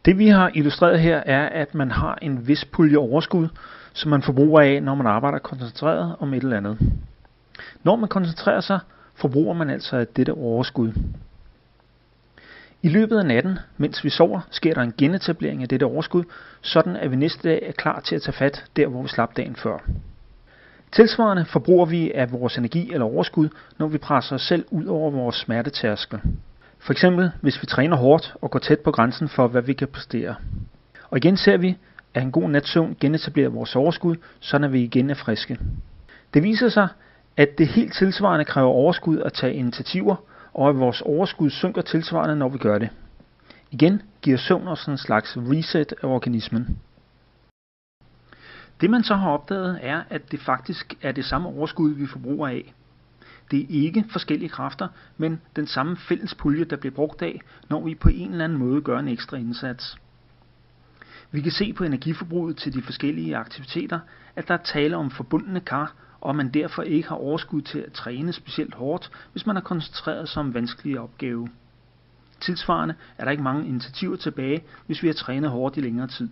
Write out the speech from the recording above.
Det vi har illustreret her er, at man har en vis pulje overskud, som man forbruger af, når man arbejder koncentreret om et eller andet. Når man koncentrerer sig, forbruger man altså af dette overskud. I løbet af natten, mens vi sover, sker der en genetablering af dette overskud, sådan at vi næste dag er klar til at tage fat der, hvor vi slap dagen før. Tilsvarende forbruger vi af vores energi eller overskud, når vi presser os selv ud over vores smertetærskel. For eksempel hvis vi træner hårdt og går tæt på grænsen for, hvad vi kan præstere. Og igen ser vi, at en god natsøvn genetablerer vores overskud, sådan at vi igen er friske. Det viser sig, at det helt tilsvarende kræver overskud at tage initiativer, og at vores overskud synker tilsvarende, når vi gør det. Igen giver søvn os en slags reset af organismen. Det man så har opdaget er, at det faktisk er det samme overskud, vi forbruger af. Det er ikke forskellige kræfter, men den samme fælles pulje, der bliver brugt af, når vi på en eller anden måde gør en ekstra indsats. Vi kan se på energiforbruget til de forskellige aktiviteter, at der er tale om forbundne kar, og man derfor ikke har overskud til at træne specielt hårdt, hvis man har koncentreret sig om vanskelige opgaver. Tilsvarende er der ikke mange initiativer tilbage, hvis vi har trænet hårdt i længere tid.